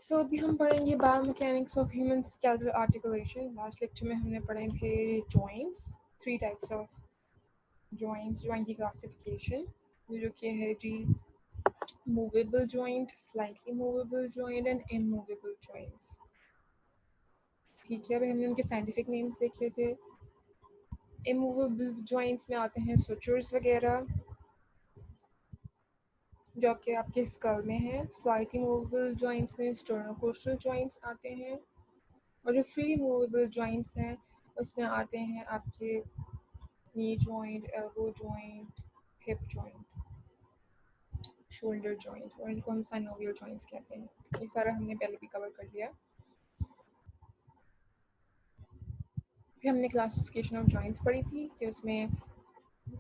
सो अभी हम पढ़ेंगे biomechanics of human skeletal articulation. Last lecture में हमने पढ़े थे joints, 3 types of joints, joint की क्लासिफिकेशन, जो कि है जी movable joint, slightly movable joint and immovable joints. ठीक है, अभी हमने उनके साइंटिफिक नेम्स देखे थे। इमूवेबल जॉइंट्स में आते हैं सुचर्स वगैरह जो कि आपके स्कल में है। स्लाइटली मूवेबल जॉइंट्स में स्टर्नोकोस्टल जॉइंट्स आते हैं, और जो फ्री मूवेबल जॉइंट्स हैं उसमें आते हैं आपके knee joint, elbow joint, hip joint, shoulder joint, और इनको हम साइनोवियल जॉइंट्स कहते हैं। ये सारा हमने पहले भी कवर कर लिया। फिर हमने क्लासिफिकेशन ऑफ जॉइंट्स पढ़ी थी कि उसमें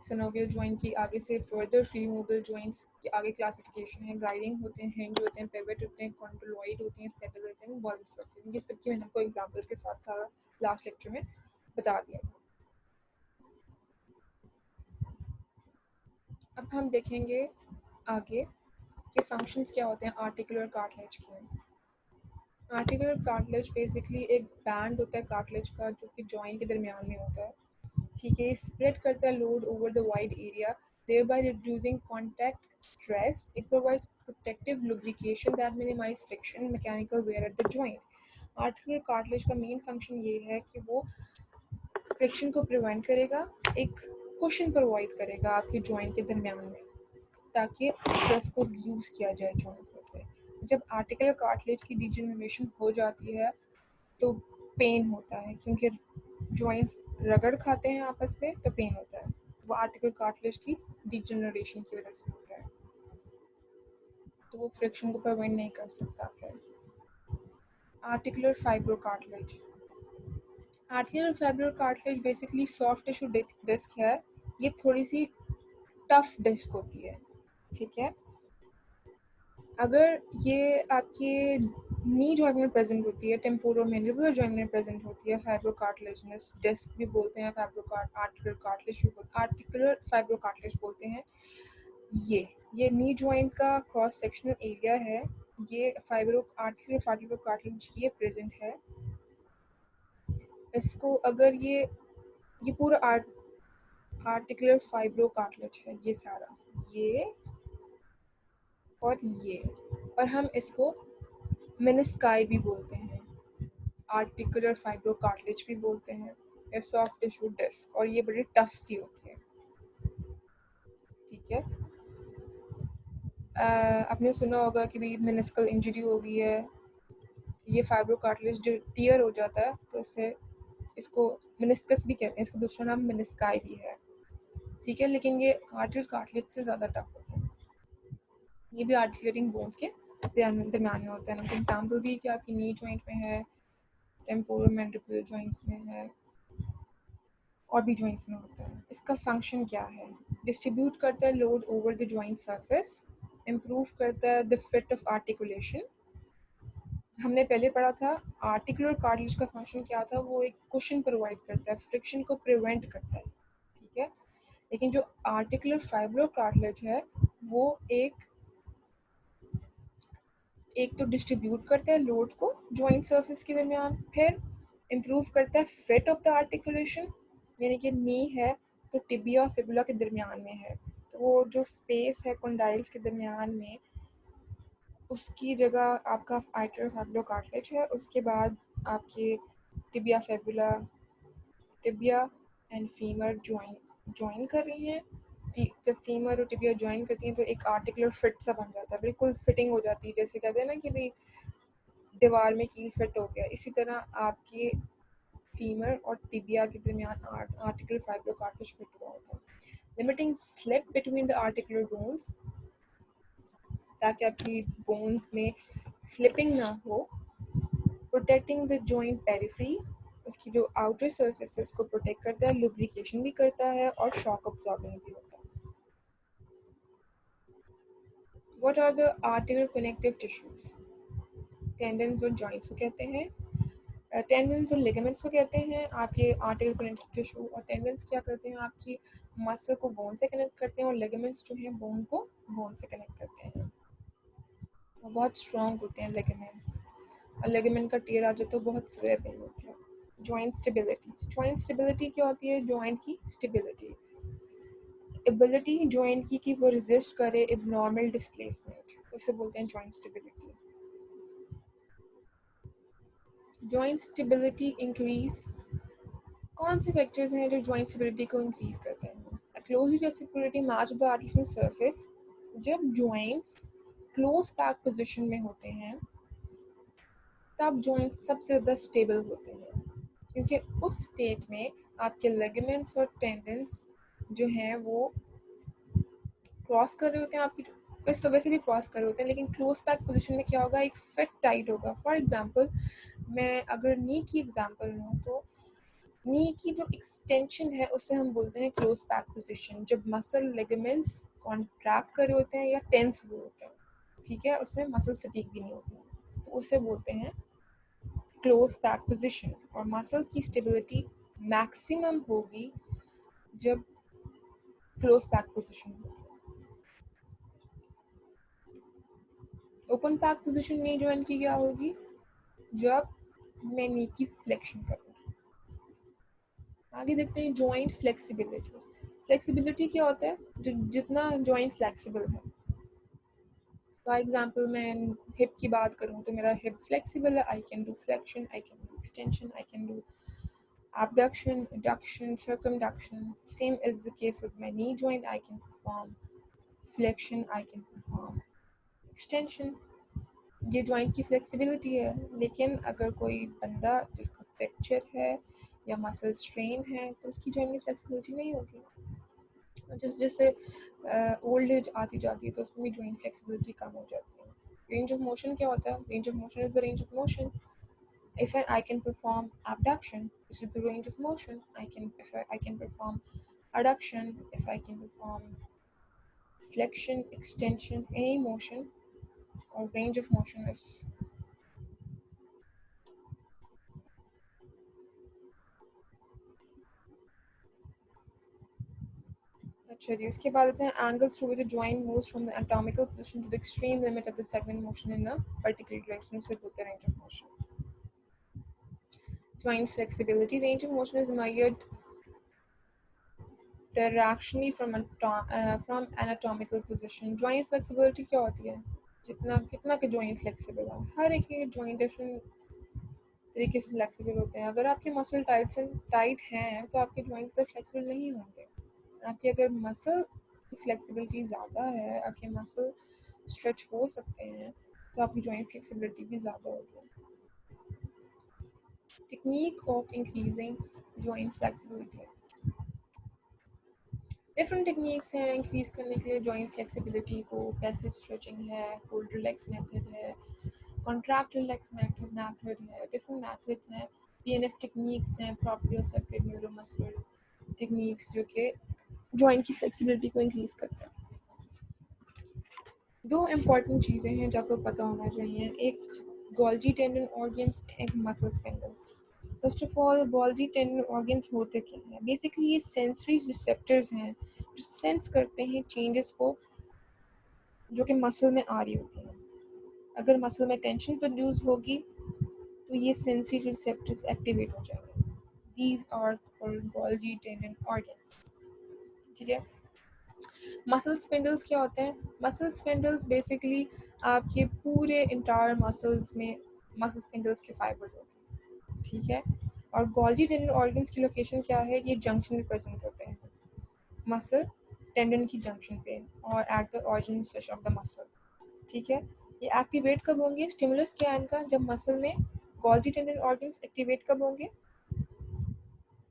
सिनोवियल जॉइंट की आगे से फर्दर फ्री मूवेबल जॉइंट्स की आगे क्लासिफिकेशन है। ग्लाइडिंग होते हैं, हिंज होते हैं, पिवट होते हैं, कॉन्ड्रोलॉइड होते हैं, सेटल होते हैं, बल्ब्स होते हैं। ये सब की मैंने आपको एग्जांपल्स के साथ सारा लास्ट लेक्चर में बता दिया था। अब हम देखेंगे आगे के फंक्शंस क्या होते हैं आर्टिकुलर कार्टिलेज के। आर्टिकुलर कार्टिलेज बेसिकली एक बैंड होता है कार्टिलेज का जो कि जॉइंट के दरमियान में होता है। ठीक है, स्प्रेड करता है load over the wide area, thereby reducing contact stress. It provides protective lubrication that minimize friction and mechanical wear at the joint. Articular cartilage का मेन फंक्शन ये है कि वो फ्रिक्शन को प्रिवेंट करेगा, एक कुशन प्रोवाइड करेगा आपके जॉइंट के दरमियान में, ताकि स्ट्रेस को रिड्यूस किया जाए जॉइंट्स में से। जब आर्टिकुलर कार्टिलेज की डिजेनरेशन हो जाती है तो पेन होता है, क्योंकि जॉइंट्स रगड़ खाते हैं आपस में, तो पेन होता है। वो आर्टिकुलर कार्टिलेज की डिजेनरेशन की वजह से होता है, तो वो फ्रिक्शन को प्रिवेंट नहीं कर सकता फिर। Articular fibro cartilage, articular fibro cartilage basically soft tissue disc है। ये थोड़ी सी टफ डिस्क होती है। ठीक है, अगर ये आपके नी जॉइंट में प्रेजेंट होती है, टेम्पोरोमैंडिबुलर जॉइंट में प्रेजेंट होती है, फाइब्रोकार्टिलेजिनस डिस्क भी बोलते हैं, आर्टिकुलर कार्टिलेज भी बोलते हैं, आर्टिकुलर फाइब्रोकार्टिलेज बोलते हैं। ये नी जॉइंट का क्रॉस सेक्शनल एरिया है। ये आर्टिकुलर फाइब्रोकार्टिलेज ये प्रेजेंट है। इसको अगर ये पूरा आर्टिकुलर फाइब्रोकार्टिलेज है, ये सारा, ये और ये, और हम इसको मेनिस्काई भी बोलते हैं, आर्टिकुलर फाइब्रो कार्टिलेज भी बोलते हैं, या सॉफ्ट टिश्यू डिस्क, और ये बड़ी टफ सी होती है। ठीक है, आपने सुना होगा कि भाई मेनिस्कल इंजरी हो गई है, ये फाइब्रो कार्टिलेज जो टियर हो जाता है तो इससे इसको मेनिस्कस भी कहते हैं, इसका दूसरा नाम मेनिस्काई भी है। ठीक है, लेकिन ये आर्टिकुलर कार्टिलेज से ज़्यादा टफ होता है। ये भी आर्टिकुलेटिंग बोन्स के दरम्यान में होता है। ना एग्जाम्पल दी कि आपकी नी जॉइंट में है, टेम्पोरोमैंडिबुलर जॉइंट्स में है, और भी जॉइंट्स में होता है। इसका फंक्शन क्या है? डिस्ट्रीब्यूट करता है load over the joint surface, improve करता है द फिट ऑफ आर्टिकुलेशन। हमने पहले पढ़ा था आर्टिकुलर कार्टिलेज का फंक्शन क्या था, वो एक कुशन प्रोवाइड करता है, फ्रिक्शन को प्रिवेंट करता है। ठीक है, लेकिन जो आर्टिकुलर फाइब्रो कार्टिलेज है वो एक तो डिस्ट्रीब्यूट करता है लोड को जॉइंट सरफेस के दरमियान, फिर इम्प्रूव करता है फिट ऑफ द आर्टिकुलेशन, यानी कि नी है तो टिबिया और फिबुला के दरमियान में है, तो वो जो स्पेस है कंडाइल्स के दरमियान में, उसकी जगह आपका आर्टिकुलर फाइब्रो कार्टिलेज है। उसके बाद आपके tibia fibula, tibia and femur join कर रही हैं। जब फीमर और टिबिया ज्वाइन करती हैं तो एक आर्टिकुलर फिट सा बन जाता है, बिल्कुल फिटिंग हो जाती है, जैसे कहते हैं ना कि भाई दीवार में कील फिट हो गया, इसी तरह आपके फीमर और टिबिया के दरमियान आर्टिकुलर फाइब्रो कार्टिलेज फिट हुआ होता है, limiting slip between the articular bones, ताकि आपकी बोन्स में स्लिपिंग ना हो, प्रोटेक्टिंग द जॉइंट पेरिफेरी, उसकी जो आउटर सरफेस है उसको प्रोटेक्ट करता है, लुब्रिकेशन भी करता है, और शॉक अब्जॉर्बिंग भी होता है। What are the articular connective tissues? Tendons और जॉइंट्स को कहते हैं, टेंडन्स और लिगामेंट्स को कहते हैं। आपके आर्टिकुलर कनेक्टिव टिश्यू और टेंडन्स क्या करते हैं, आपकी मसल को बोन से कनेक्ट करते हैं, और लिगामेंट्स जो हैं बोन को बोन से कनेक्ट करते हैं, और बहुत स्ट्रॉन्ग होते हैं लिगामेंट्स। लिगामेंट का टेयर आ जाए तो बहुत सिवियर पेन होती है। जॉइंट स्टेबिलिटी क्या होती है? जॉइंट की स्टेबिलिटी, एबिलिटी जॉइंट की कि वो रेजिस्ट करे एबनॉर्मल डिस्प्लेसमेंट, उसे बोलते हैं joint stability. Joint stability increase, कौन से फैक्टर्स हैं जो जॉइंट स्टेबिलिटी को इंक्रीज करते हैं? Close reciprocity match the artificial surface, जब जॉइंट्स क्लोज पैक पोजीशन में होते हैं तब जॉइंट सबसे ज़्यादा स्टेबल होते हैं, क्योंकि उस स्टेट में आपके लिगामेंट्स और टेंडन्स जो हैं वो क्रॉस कर रहे होते हैं, आपकी वैसे भी क्रॉस कर रहे होते हैं, लेकिन क्लोज पैक पोजीशन में क्या होगा? एक फिट टाइट होगा। फॉर एग्जांपल, मैं अगर नी की एग्जांपल लूँ तो नी की जो एक्सटेंशन है उसे हम बोलते हैं क्लोज पैक पोजीशन, जब मसल लिगामेंट्स कॉन्ट्रैक्ट कर रहे होते हैं या टेंस हुए होते हैं, ठीक है, उसमें मसल फटीग भी नहीं होती है, तो उसे बोलते हैं क्लोज पैक पोजीशन। और मसल की स्टेबिलिटी मैक्सिमम होगी जब क्लोज पैक पोजीशन होगी। Open pack position knee joint की क्या होगी? जब मैं नी की फ्लेक्शन करूँगी। आगे देखते हैं जॉइंट फ्लेक्सिबिलिटी। फ्लेक्सिबिलिटी क्या होता है? जितना जॉइंट फ्लेक्सिबल है। फॉर एग्जांपल, मैं हिप की बात करूँ तो मेरा हिप फ्लेक्सिबल है, I can do flexion, I can do extension, I can do abduction, adduction, circumduction. Same is the case with my knee joint. I can perform flexion, I can perform extension. ये joint की flexibility है, लेकिन अगर कोई बंदा जिसका fracture है या मसल स्ट्रेन है तो उसकी जॉइंट में फ्लेक्सिबिलिटी नहीं होगी। जैसे जैसे ओल्ड एज आती जाती है तो उसमें भी जॉइंट फ्लेक्सिबिलिटी कम हो जाती है। रेंज ऑफ मोशन क्या होता है? Range of motion is the range of motion. If I can perform abduction, this is the range of motion. I can perform adduction, if I can perform flexion, extension, any motion or range of motion is. अच्छा जी, उसके बाद आते हैं angles through which the joint moves from the anatomical position to the extreme limit of the segment motion in a particular direction. उसे बोलते हैं range of motion. Joint flexibility, range of motion is measured directionally from anatomical position. Joint flexibility क्या होती है? जितना कितना के joint flexible है, हर एक के जॉइंट डिफरेंट तरीके से फ्लेक्सिबल होते हैं। अगर आपके मसल टाइट हैं तो आपके जॉइंट तो फ्लेक्सिबल नहीं होंगे। आपकी अगर मसल फ्लेक्सिबिलिटी ज़्यादा है, आपके मसल स्ट्रेच हो सकते हैं, तो आपकी जॉइंट फ्लेक्सिबिलिटी भी ज़्यादा होगी। Technique of increasing joint flexibility, different techniques हैं इंक्रीज करने के लिए जॉइंट फ्लेक्सिबिलिटी को। पैसिव स्ट्रेचिंग है, होल्ड रिलैक्स मेथड है, कॉन्ट्रैक्ट रिलैक्स मेथड है, डिफरेंट मेथड्स हैं। पीएनएफ टेक्निक्स हैं, प्रोप्रियोसेप्टिव न्यूरोमस्कुलर टेक्निक्स, जो कि जॉइंट की फ्लेक्सिबिलिटी को इंक्रीज करते हैं। दो इम्पॉर्टेंट चीज़ें हैं जो आपको पता होना चाहिए, एक गोल्जी टेंडन ऑर्गन्स, एक muscle spindle. First of all, Golgi tendon organs होते क्या हैं? बेसिकली ये सेंसरी रिसेप्टर्स हैं जो सेंस करते हैं चेंजेस को जो कि मसल में आ रही होती हैं। अगर मसल में टेंशन प्रोड्यूस होगी तो ये सेंसरी रिसेप्टर्स एक्टिवेट हो जाएंगे। These are called Golgi tendon organs, ठीक है। मसल स्पिंडल्स क्या होते हैं? मसल स्पिंडल्स बेसिकली आपके पूरे इंटायर मसल्स में मसल स्पिंडल्स के फाइबर्स होते हैं, ठीक है। और गोल्जी टेंडन ऑर्गन्स की लोकेशन क्या है? ये जंक्शन में प्रेजेंट होते हैं, मसल टेंडन की जंक्शन पे और at the origin of the muscle, ठीक है। ये एक्टिवेट कब होंगे? स्टिमुलस क्या है इनका? जब मसल में गोल्जी टेंडन ऑर्गन्स एक्टिवेट कब होंगे?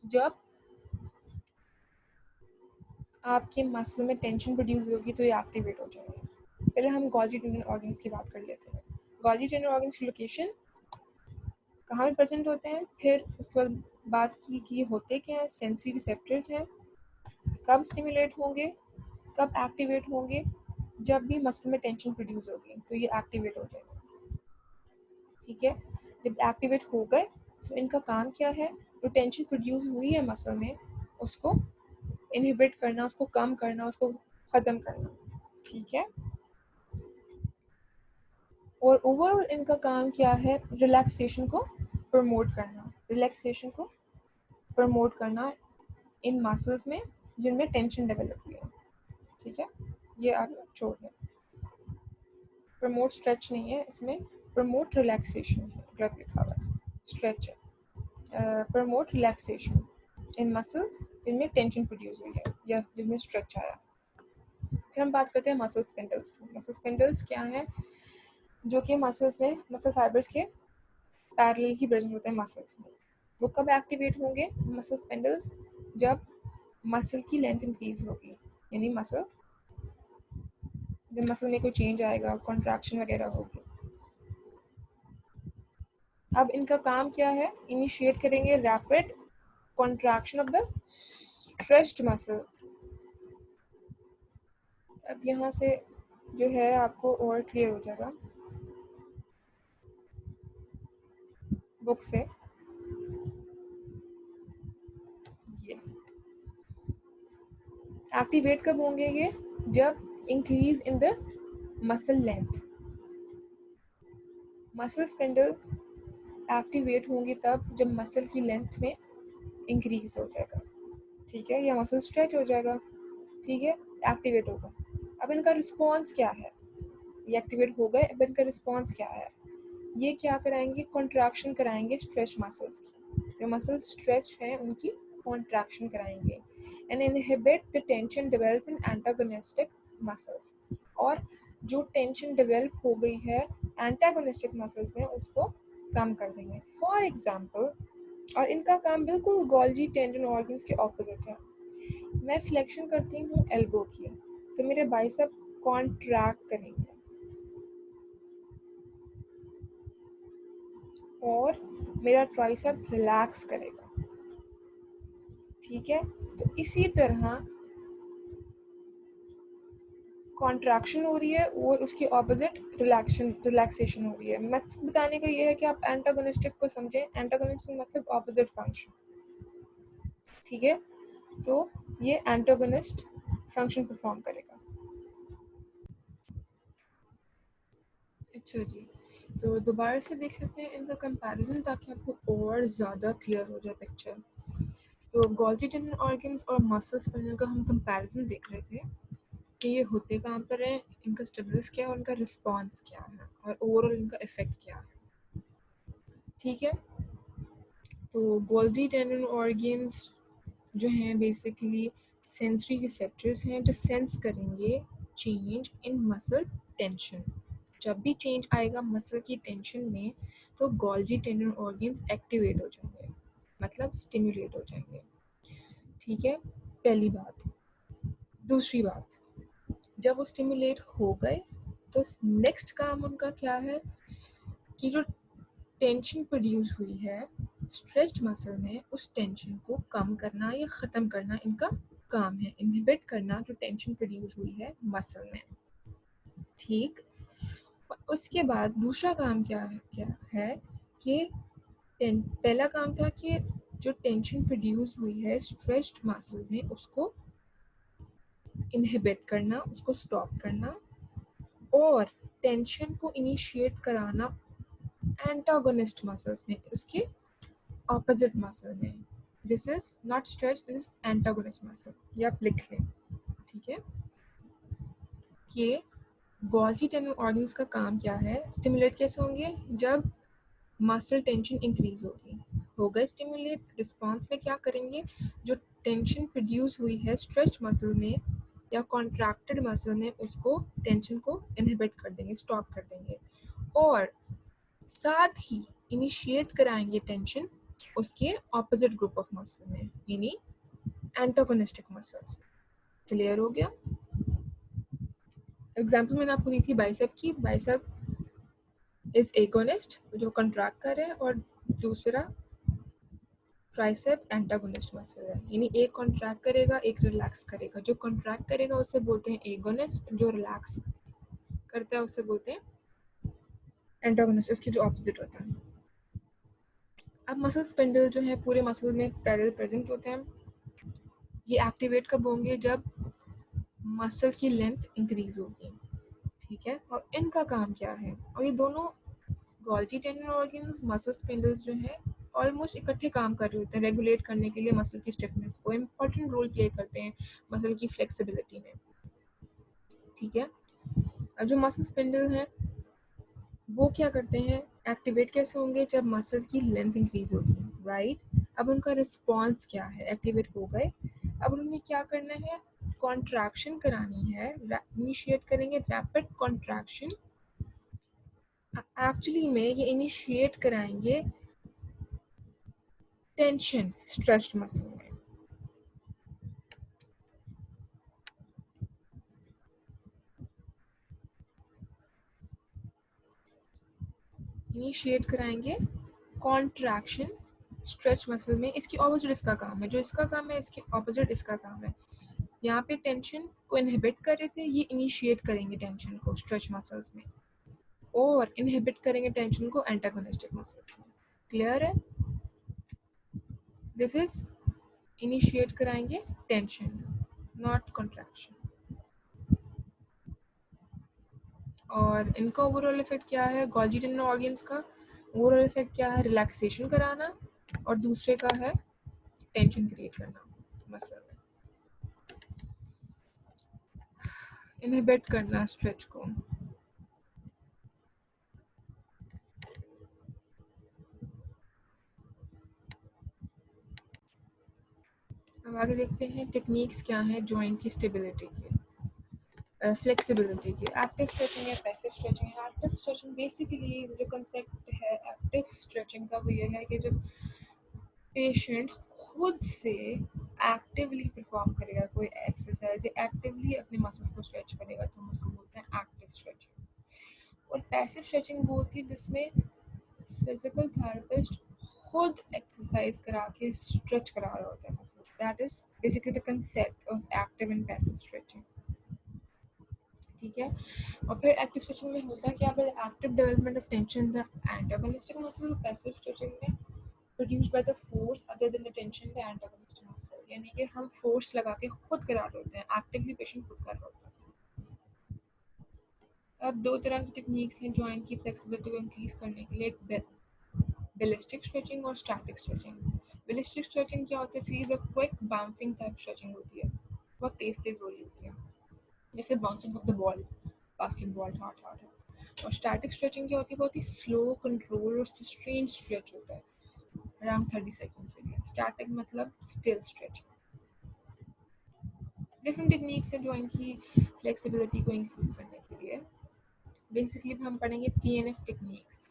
जब आपके मसल में टेंशन प्रोड्यूस होगी तो ये एक्टिवेट हो जाएंगे। पहले हम गोल्जी टेंडन ऑर्गन्स की बात कर लेते हैं। गोल्जी टेंडन ऑर्गन्स की लोकेशन कहाँ पे प्रेजेंट होते हैं, फिर उसके बाद बात की कि होते क्या है। सेंसरी रिसेप्टर्स हैं, कब स्टिमुलेट होंगे, कब एक्टिवेट होंगे? जब भी मसल में टेंशन प्रोड्यूस होगी तो ये एक्टिवेट हो जाएगा, ठीक है। जब एक्टिवेट हो गए तो इनका काम क्या है? जो टेंशन प्रोड्यूस हुई है मसल में उसको इनहिबिट करना, उसको कम करना, उसको ख़त्म करना, ठीक है। और ओवरऑल इनका काम क्या है, रिलैक्सेशन को प्रमोट करना, रिलैक्सेशन को प्रमोट करना इन मसल्स में जिनमें टेंशन डेवलप हुई है। ठीक है, ये आप छोड़ दें, प्रमोट स्ट्रेच नहीं है इसमें, प्रमोट रिलैक्सेशन है, गलत लिखा हुआ है, स्ट्रेच है। प्रमोट रिलैक्सेशन इन मसल जिनमें टेंशन प्रोड्यूस हुई है या जिसमें स्ट्रेच आया। फिर हम बात करते हैं मसल स्पिंडल्स की। मसल स्पिंडल्स क्या है, जो कि मसल्स में, मसल फाइबर्स के पैरेलल ही प्रेजेंट होते हैं मसल्स में। वो कब एक्टिवेट होंगे मसल स्पिंडल्स, जब मसल की लेंथ इंक्रीज होगी, यानी मसल, जब मसल में कोई चेंज आएगा, कॉन्ट्रैक्शन वगैरह होगी। अब इनका काम क्या है, इनिशिएट करेंगे rapid contraction of the stretched muscle. अब यहाँ से जो है आपको और क्लियर हो जाएगा बुक से। ये एक्टिवेट कब होंगे ये, जब increase in the muscle length. Muscle spindle activate होंगी तब जब मसल की लेंथ में इंक्रीज हो जाएगा, ठीक है, या मसल स्ट्रेच हो जाएगा, ठीक है, एक्टिवेट होगा। अब इनका रिस्पॉन्स क्या है, ये एक्टिवेट हो गए, अब इनका रिस्पॉन्स क्या है, ये क्या कराएंगे, कॉन्ट्रैक्शन कराएंगे स्ट्रेच मसल्स की, जो मसल स्ट्रेच हैं उनकी कॉन्ट्रैक्शन कराएंगे and inhibit the tension develop in antagonistic muscles. और जो टेंशन डेवलप हो गई है एंटागोनिस्टिक मसल्स में उसको कम कर देंगे। फॉर एग्जाम्पल, और इनका काम बिल्कुल गोल्जी टेंडन ऑर्गन्स के ऑपोजिट है। मैं फ्लेक्शन करती हूँ एल्बो की, तो मेरे बाइसेप कॉन्ट्रैक्ट करेंगे और मेरा ट्राइसेप रिलैक्स करेगा, ठीक है। तो इसी तरह कॉन्ट्रैक्शन हो रही है और उसके ऑपोजिट रिलैक्सेशन हो रही है। मकसद बताने का ये है कि आप एंटागोनिस्टिक को समझें, एंटागोनिस्टिक मतलब ऑपोजिट फंक्शन, ठीक है। तो ये एंटागोनिस्ट फंक्शन परफॉर्म करेगा। अच्छा जी, तो दोबारा से देख लेते हैं इनका कंपैरिजन ताकि आपको और ज़्यादा क्लियर हो जाए पिक्चर। तो गोल्जी टेंडन ऑर्गन्स और मसल स्पिनल का हम कंपैरिजन देख रहे थे कि ये होते कहाँ पर हैं, इनका स्टिमुलस क्या है, उनका रिस्पॉन्स क्या है और ओवरऑल इनका इफेक्ट क्या है, ठीक है। तो गोल्जी टेंडन ऑर्गन्स जो हैं बेसिकली सेंसरी रिसेप्टर्स हैं जो सेंस करेंगे चेंज इन मसल टेंशन। जब भी चेंज आएगा मसल की टेंशन में तो गोल्जी टेंडन ऑर्गन्स एक्टिवेट हो जाएंगे, मतलब स्टिमुलेट हो जाएंगे, ठीक है, पहली बात। दूसरी बात, जब वो स्टिमुलेट हो गए तो नेक्स्ट काम उनका क्या है कि जो टेंशन प्रोड्यूस हुई है स्ट्रेच्ड मसल में उस टेंशन को कम करना या ख़त्म करना इनका काम है, इनहिबिट करना जो टेंशन प्रोड्यूस हुई है मसल में, ठीक। और उसके बाद दूसरा काम क्या है कि पहला काम था कि जो टेंशन प्रोड्यूस हुई है स्ट्रेच्ड मसल में उसको इनहिबिट करना, उसको स्टॉप करना और टेंशन को इनिशिएट कराना एंटागोनिस्ट मसल्स में, इसके ऑपोजिट मसल में। This is not stretch, this is antagonist muscle, ये आप लिख लें, ठीक है। कि गोल्जी टेंडन ऑर्गन्स का काम क्या है, स्टिमुलेट कैसे होंगे, जब मसल टेंशन इंक्रीज होगी, हो गए स्टिमुलेट, रिस्पॉन्स में क्या करेंगे, जो टेंशन प्रोड्यूस हुई है स्ट्रेच मसल में या कॉन्ट्रैक्टेड मसल में उसको टेंशन को इनहिबिट कर देंगे, स्टॉप कर देंगे और साथ ही इनिशिएट कराएंगे टेंशन उसके ऑपोजिट ग्रुप ऑफ मसल में, यानी एंटागोनिस्टिक मसल्स। क्लियर हो गया। एग्जांपल मैंने आपको दी थी बाइसेप की, बाइसेप इज एगोनिस्ट जो कंट्रैक्ट कर रहे हैं और दूसरा ट्राइसेप एंटागोनिस्ट मसल है, यानी एक कॉन्ट्रैक्ट करेगा एक रिलैक्स करेगा, जो कॉन्ट्रैक्ट करेगा उसे बोलते हैं एगोनिस्ट, जो रिलैक्स करता है उसे बोलते हैं एंटागोनिस्ट, इसके जो ऑपोजिट होता है। अब मसल स्पिंडल जो है पूरे मसल में पैरेलल प्रेजेंट होते हैं, ये एक्टिवेट कब होंगे, जब मसल की लेंथ इंक्रीज होगी, ठीक है, और इनका काम क्या है, और ये दोनों Golgi tendon organs, muscle spindles जो हैं ऑलमोस्ट इकट्ठे काम कर रहे होते हैं रेगुलेट करने के लिए मसल की स्टिफनेस को, इम्पॉर्टेंट रोल प्ले करते हैं मसल की फ्लेक्सिबिलिटी में। ठीक है, अब जो मसल स्पिंडल हैं वो क्या करते हैं, एक्टिवेट कैसे होंगे, जब मसल की लेंथ इंक्रीज होगी, राइट। अब उनका रिस्पॉन्स क्या है, एक्टिवेट हो गए, अब उन्हें क्या करना है, कॉन्ट्रैक्शन करानी है, इनिशिएट करेंगे रैपिड कॉन्ट्रैक्शन। एक्चुअली में ये इनिशिएट कराएंगे टेंशन स्ट्रेच्ड मसल में। इनिशिएट कराएंगे कॉन्ट्रैक्शन स्ट्रेच मसल में, इसकी ऑपोजिट इसका काम है, जो इसका काम है इसके ऑपोजिट इसका काम है। यहाँ पे टेंशन को इनहिबिट कर रहे थे, ये इनिशिएट करेंगे टेंशन को स्ट्रेच मसल्स में, और इनहिबिट करेंगे टेंशन को एंटागोनिस्टिक मसल्स में। क्लियर है, दिस इज इनिशिएट कराएंगे टेंशन नॉट कॉन्ट्रैक्शन। और इनका ओवरऑल इफेक्ट क्या है, गोल्जी टेंडन ऑर्गन्स का ओवरऑल इफेक्ट क्या है, रिलैक्सेशन कराना, और दूसरे का है टेंशन क्रिएट करना मसल में, इनहिबिट करना स्ट्रेच को। अब आगे देखते हैं टेक्निक्स क्या हैं जॉइंट की स्टेबिलिटी की, फ्लेक्सिबिलिटी की। एक्टिव स्ट्रेचिंग या passive stretching. Active stretching basically जो कंसेप्ट है एक्टिव स्ट्रेचिंग का वो ये है कि जब पेशेंट खुद से एक्टिवली परफॉर्म करेगा कोई एक्सरसाइज या एक्टिवली अपने मसल्स को स्ट्रेच करेगा तो हम उसको बोलते हैं एक्टिव स्ट्रेचिंग। और पैसिव स्ट्रेचिंग वो होती है जिसमें फिजिकल थेरेपिस्ट खुद एक्सरसाइज करा के स्ट्रेच करा रहा होता है muscle. That is basically the concept of active and passive stretching. ठीक है, और फिर एक्टिव स्ट्रेचिंग में होता है क्या, active development of tension the antagonistic muscle. Passive stretching में produced by the force other than the tension the antagonistic muscle, यानी कि हम फोर्स लगा के खुद करा रहे होते हैं, एक्टिवली पेशेंट खुद कर रहा होता है। अब दो तरह की टेक्निक्स हैं जॉइंट की फ्लेक्सिबिलिटी को इंक्रीज करने के लिए, एक ballistic स्ट्रेचिंग और स्टैटिक स्ट्रेचिंग। ballistic स्ट्रेचिंग क्या होता है, series of quick bouncing type stretching होती है, बहुत तेज तेज हो रही होती है, जैसे bouncing off the ball, basketball heart heart. और स्टैटिक स्ट्रेचिंग क्या होती है, बहुत ही स्लो कंट्रोल और सस्टेन स्ट्रेच होता है अराउंड 30 सेकेंड के लिए। स्टैटिक मतलब स्टिल स्ट्रेच। डिफरेंट टेक्निक्स है जॉइंट की फ्लेक्सिबिलिटी को इंक्रीज करने के लिए। बेसिकली हम पढ़ेंगे PNF techniques,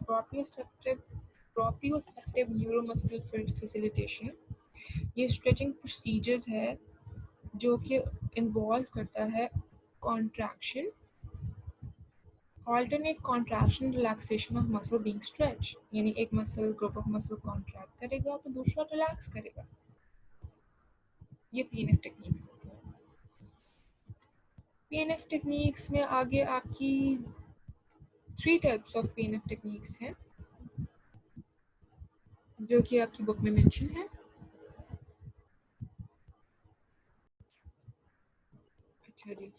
proprioceptive neuromuscular facilitation. ये स्ट्रेचिंग प्रोसीजर्स है जो कि इन्वॉल्व करता है contraction, alternate contraction relaxation of muscle being stretched, यानी एक muscle group of muscle contract करेगा तो दूसरा रिलैक्स करेगा। ये PNF टेक्निक्स होती है। PNF टेक्निक्स में आगे आपकी 3 टाइप्स ऑफ PNF टेक्निक्स हैं जो कि आपकी बुक में मेंशन है। अच्छा जी,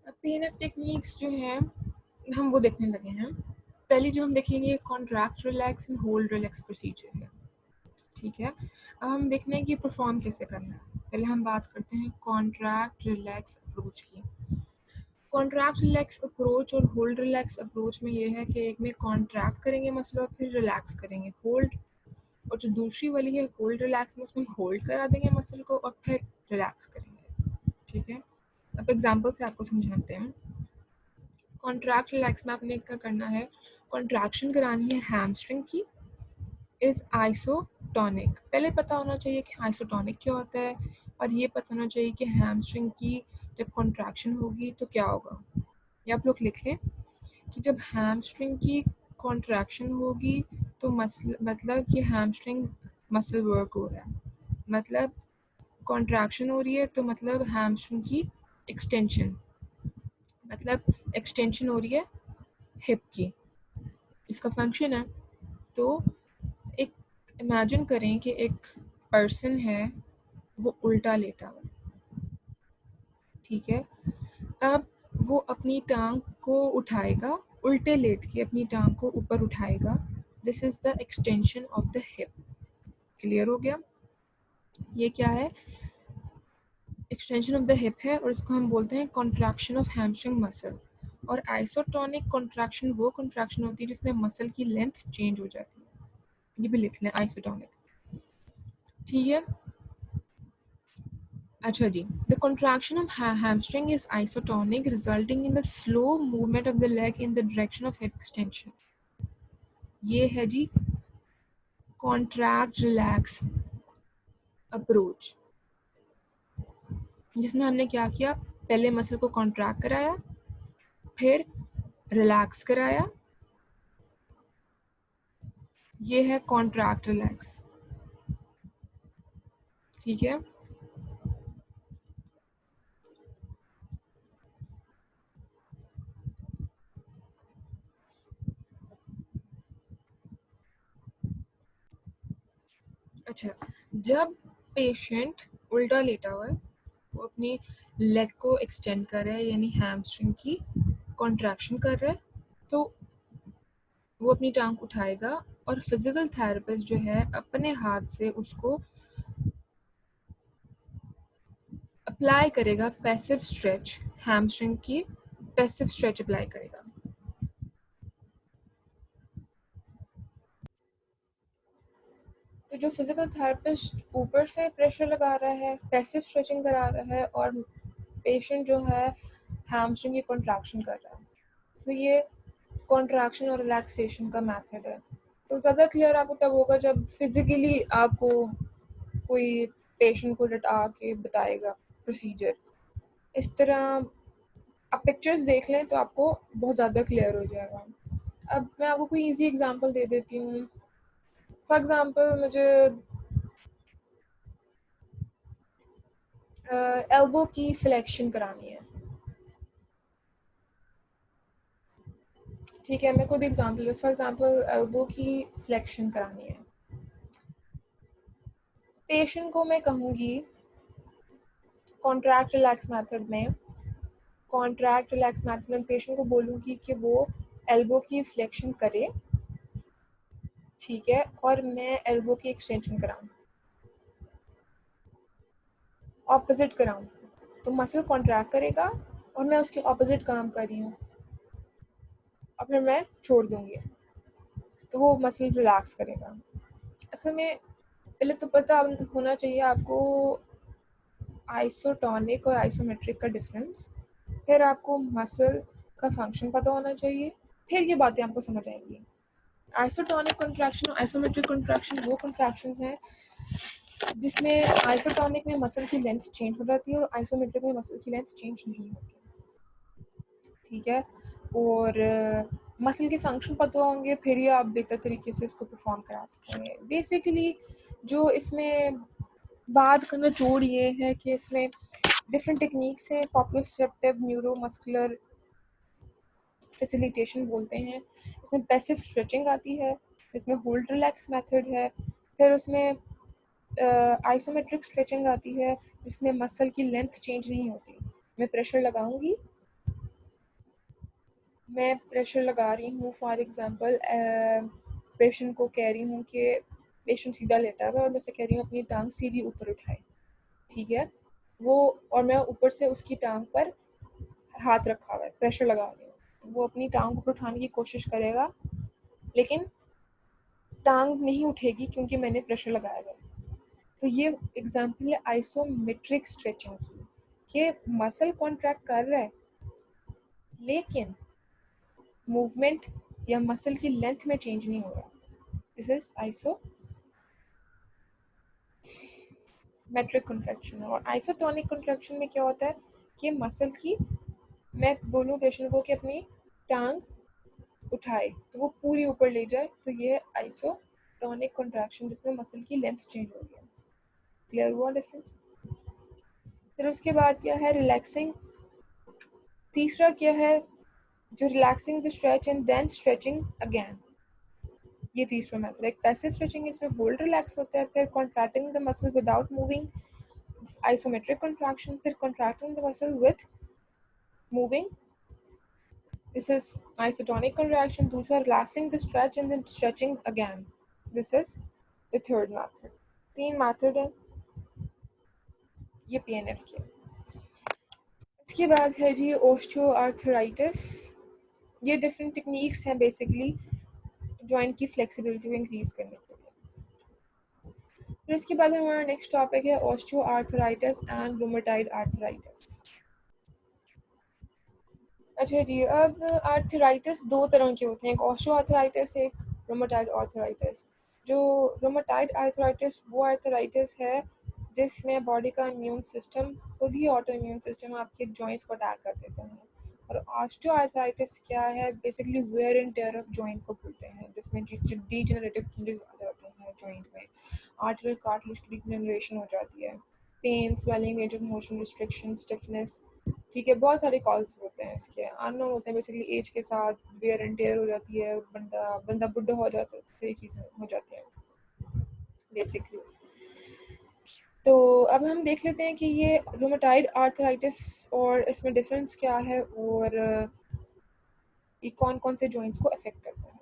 अब PNF टेक्निक्स जो हैं हम वो देखने लगे हैं। पहले जो हम देखेंगे contract relax and hold relax procedure है। ठीक है, अब हम देखना है कि परफॉर्म कैसे करना है। पहले हम बात करते हैं कॉन्ट्रैक्ट रिलैक्स अप्रोच की। कॉन्ट्रैक्ट रिलैक्स अप्रोच और होल्ड रिलैक्स अप्रोच में ये है कि एक में कॉन्ट्रैक्ट करेंगे मसल और फिर रिलैक्स करेंगे होल्ड, और जो दूसरी वाली है होल्ड रिलैक्स में उसमें होल्ड करा देंगे मसल को और फिर रिलैक्स करेंगे। ठीक है, अब एग्जाम्पल से आपको समझाते हैं। कॉन्ट्रैक्ट रिलैक्स में आपने क्या करना है, कॉन्ट्रैक्शन करानी है हैमस्ट्रिंग की, इज आइसोटोनिक। पहले पता होना चाहिए कि आइसोटोनिक क्या होता है, और ये पता होना चाहिए कि हैमस्ट्रिंग की जब कॉन्ट्रैक्शन होगी तो क्या होगा। ये आप लोग लिख लें कि जब हैमस्ट्रिंग की कॉन्ट्रैक्शन होगी तो मतलब कि हैमस्ट्रिंग मसल वर्क हो रहा है, मतलब कॉन्ट्रैक्शन हो रही है तो मतलब हैमस्ट्रिंग की एक्सटेंशन, मतलब एक्सटेंशन हो रही है हिप की, इसका फंक्शन है। तो एक इमेजिन करें कि एक पर्सन है वो उल्टा लेटा हुआ, ठीक है। अब वो अपनी टांग को उठाएगा, उल्टे लेट के अपनी टांग को ऊपर उठाएगा। This is the extension of the hip. Clear हो गया? ये क्या है? एक्सटेंशन ऑफ द हिप है और इसको हम बोलते हैं कॉन्ट्रैक्शन ऑफ हैमस्ट्रिंग मसल। और आइसोटोनिक कॉन्ट्रैक्शन वो कॉन्ट्रैक्शन होती है जिसमें मसल की लेंथ चेंज हो जाती है। ये भी लिख लें, आइसोटोनिक। ठीक है, अच्छा जी। The contraction of hamstring is isotonic resulting in the slow movement of the leg in the direction of hip extension. ये है जी कॉन्ट्रैक्ट रिलैक्स अप्रोच, जिसमें हमने क्या किया, पहले मसल को कॉन्ट्रैक्ट कराया, फिर रिलैक्स कराया। ये है कॉन्ट्रैक्ट रिलैक्स। ठीक है, अच्छा। जब पेशेंट उल्टा लेटा हुआ है, वो अपनी लेग को एक्सटेंड कर रहा है, यानी हैमस्ट्रिंग की कॉन्ट्रैक्शन कर रहा है, तो वो अपनी टांग उठाएगा और फिजिकल थेरेपिस्ट जो है अपने हाथ से उसको अप्लाई करेगा पैसिव स्ट्रेच, हैमस्ट्रिंग की पैसिव स्ट्रेच अप्लाई करेगा। तो जो फिजिकल थेरेपिस्ट ऊपर से प्रेशर लगा रहा है, पैसिव स्ट्रेचिंग करा रहा है, और पेशेंट जो है हैमस्ट्रिंग की कॉन्ट्रैक्शन कर रहा है, तो ये कॉन्ट्रैक्शन और रिलैक्सेशन का मेथड है। तो ज़्यादा क्लियर आपको तब होगा जब फिजिकली आपको कोई पेशेंट को लटा के बताएगा प्रोसीजर। इस तरह आप पिक्चर्स देख लें तो आपको बहुत ज़्यादा क्लियर हो जाएगा। अब मैं आपको कोई इजी एग्जांपल दे देती हूँ। फॉर एग्जांपल मुझे एल्बो की फ्लेक्शन करानी है। ठीक है, मैं कोई भी एग्जांपल, फॉर एग्जांपल एल्बो की फ्लेक्शन करानी है। पेशेंट को मैं कहूँगी कॉन्ट्रैक्ट रिलैक्स मेथड में, पेशेंट को बोलूँगी कि वो एल्बो की फ्लेक्शन करे, ठीक है, और मैं एल्बो की एक्सटेंशन कराऊँ, ऑपोजिट कराऊँ। तो मसल कॉन्ट्रैक्ट करेगा और मैं उसके ऑपोजिट काम कर रही हूँ, और फिर मैं छोड़ दूँगी तो वो मसल रिलैक्स करेगा। असल में पहले तो पता होना चाहिए आपको आइसोटोनिक और आइसोमेट्रिक का डिफरेंस, फिर आपको मसल का फंक्शन पता होना चाहिए, फिर ये बातें आपको समझ आएंगी। आइसोटोनिक कॉन्ट्रैक्शन और आइसोमेट्रिक कॉन्ट्रैक्शन वो कॉन्ट्रैक्शन हैं जिसमें आइसोटोनिक में मसल की लेंथ चेंज हो जाती है और आइसोमेट्रिक में मसल की लेंथ चेंज नहीं होती। ठीक है, और मसल के फंक्शन पता होंगे, फिर ही आप बेहतर तरीके से इसको परफॉर्म करा सकेंगे। बेसिकली जो इसमें बात का निचोड़ ये है कि इसमें डिफरेंट टेक्निक्स हैं। प्रोप्रियोसेप्टिव न्यूरोमस्कुलर फैसिलिटेशन बोलते हैं। इसमें पैसिव स्ट्रेचिंग आती है, इसमें होल्ड रिलैक्स मेथड है, फिर उसमें आइसोमेट्रिक स्ट्रेचिंग आती है जिसमें मसल की लेंथ चेंज नहीं होती। मैं प्रेशर लगाऊंगी, मैं प्रेशर लगा रही हूँ, फॉर एग्जांपल पेशेंट को कह रही हूँ कि पेशेंट सीधा लेटा हुआ है और मैं से कह रही हूँ अपनी टांग सीधी ऊपर उठाए, ठीक है, वो, और मैं ऊपर से उसकी टांग पर हाथ रखा हुआ है, प्रेशर लगा रही हूँ, तो वो अपनी टांग ऊपर उठाने की कोशिश करेगा, लेकिन टांग नहीं उठेगी क्योंकि मैंने प्रेशर लगाया है। तो ये एग्जांपल है आइसोमेट्रिक स्ट्रेचिंग की, कि मसल कॉन्ट्रैक्ट कर रहा है लेकिन मूवमेंट या मसल की लेंथ में चेंज नहीं हो रहा। This is isometric contraction. और आइसोटोनिक कॉन्ट्रैक्शन में क्या होता है कि मसल की, मैं बोलूँ पेशेंट को कि अपनी टांग उठाए तो वो पूरी ऊपर ले जाए, तो ये आइसोटोनिक कॉन्ट्रैक्शन जिसमें मसल की लेंथ चेंज हो रही है। क्लियर हुआ डिफरेंस? फिर उसके बाद क्या है, रिलैक्सिंग। तीसरा क्या है, जो relaxing the stretch and then stretching again, ये तीसरा मेथड। एक पैसिव स्ट्रेचिंग, इसमें होल्ड रिलैक्स होता है, फिर contracting the muscle without moving, isometric contraction, फिर contracting the muscle with moving, This is isotonic contraction. दूसरा relaxing the stretch and then stretching again. This is the third method. 3 method है ये PNF के। इसके बाद है जी osteoarthritis। ये different techniques हैं बेसिकली जॉइंट की फ्लेक्सिबिलिटी को इंक्रीज करने के लिए। फिर इसके बाद हमारा नेक्स्ट टॉपिक है osteoarthritis and rheumatoid arthritis। अच्छा जी, अब आर्थराइटिस दो तरह के होते हैं, एक ऑस्टियोआर्थराइटिस, एक रूमेटॉइड आर्थराइटिस। जो रूमेटॉइड आर्थराइटिस वो आर्थराइटिस है जिसमें बॉडी का इम्यून सिस्टम खुद ही ऑटो इम्यून सिस्टम आपके जॉइंट्स को अटैक कर देता है। और ऑस्टियोआर्थराइटिस क्या है, basically wear and tear of joint को बोलते हैं, जिसमें डीजेनरेटिव चेंजेस आ जाते हैं जॉइंट में, आर्टरियल कार्टिलेज की डिजेनरेशन हो जाती है, pain, swelling, range of motion restriction, stiffness. ठीक है, बहुत सारे कॉल्स होते हैं इसके, अननोन होते हैं, बेसिकली एज के साथ वेयर एंड टेयर हो जाती है, बंदा बुढ़ा हो जाता है, सारी चीज़ें हो जाती हैं बेसिकली। तो अब हम देख लेते हैं कि ये रूमेटॉइड आर्थराइटिस और इसमें डिफरेंस क्या है और ये कौन कौन से जॉइंट्स को अफेक्ट करता है।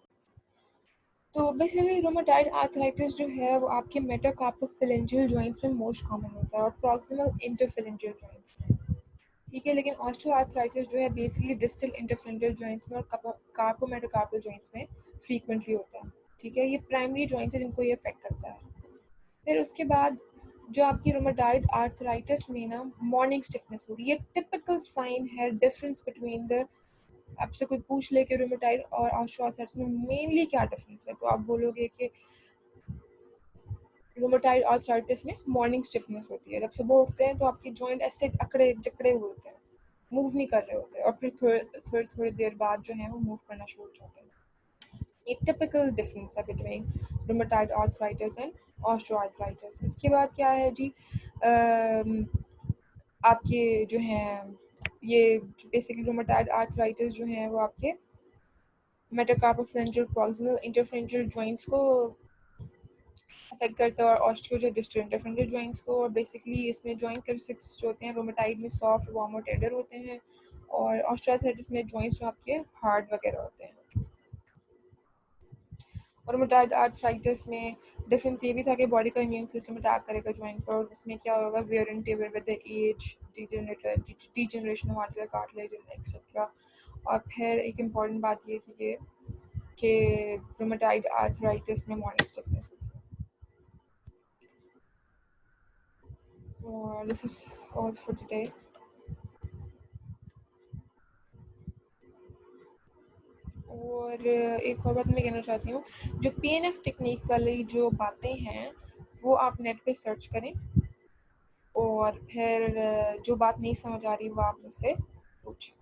तो बेसिकली रूमेटॉइड आर्थराइटिस जो है वो आपके मेटाकार्पोफिलेंजियल जॉइंट्स में मोस्ट कॉमन होता है और प्रॉक्सिमल इंटरफिलेंजियल जॉइंट्स में। ठीक है, लेकिन ऑस्टियोआर्थराइटिस जो है बेसिकली डिस्टल इंटरफिलेंजियल जॉइंट्स में और कार्पोमेटाकार्पल जॉइंट्स में फ्रीक्वेंटली होता है। ठीक है, ये प्राइमरी जॉइंट्स है जिनको ये अफेक्ट करता है। फिर उसके बाद जो आपकी रूमेटॉइड आर्थराइटिस में ना मॉर्निंग स्टिफनेस होगी, ये टिपिकल साइन है डिफरेंस बिटवीन द, आपसे कोई पूछ ले कि रूमेटॉइड और ऑस्टियोआर्थराइटिस में मेनली क्या डिफरेंस है, तो आप बोलोगे कि रूमेटॉइड आर्थराइटिस में मॉर्निंग स्टिफनेस होती है, जब सुबह उठते हैं तो आपके जॉइंट ऐसे अकड़े जकड़े हुए होते हैं, मूव नहीं कर रहे होते, और फिर थोड़ी देर बाद जो है वो मूव करना शुरू हो जाते हैं। एक टिपिकल डिफरेंस है between rheumatoid arthritis and osteoarthritis. इसके बाद क्या है जी, आपके जो हैं ये बेसिकली रूमेटॉइड आर्थराइटिस जो हैं वो आपके मेटाकार्पोफिलेंजियल प्रॉक्सिमल इंटरफेरेंशियल जॉइंट्स को अफेक्ट करता है और ऑस्टियो जो डिस्टल इंटरफेरेंशियल जॉइंट्स को। और बेसिकली इसमें जॉइंट कैरेक्टरिस्टिक्स जो होते हैं रूमेटॉइड में सॉफ्ट, वार्म और टेंडर होते हैं, और ऑस्टियोआर्थराइटिस में जॉइंट्स जो आपके हार्ड वगैरह होते हैं। और रूमेटॉइड आर्थराइटिस में डिफरेंस ये भी था कि बॉडी का इम्यून सिस्टम अटैक करेगा जॉइंट पर, और उसमें क्या होगा, wear and tear with the age, degeneration of arterial cartilage etcetera. और फिर एक इम्पॉर्टेंट बात ये थी कि रूमेटॉइड आर्थराइटिस में मॉर्निंग स्टिफनेस होती है। और this is all for today. और एक और बात मैं कहना चाहती हूँ, जो PNF टेक्निक वाली जो बातें हैं वो आप नेट पे सर्च करें, और फिर जो बात नहीं समझ आ रही वो आप मुझसे पूछें।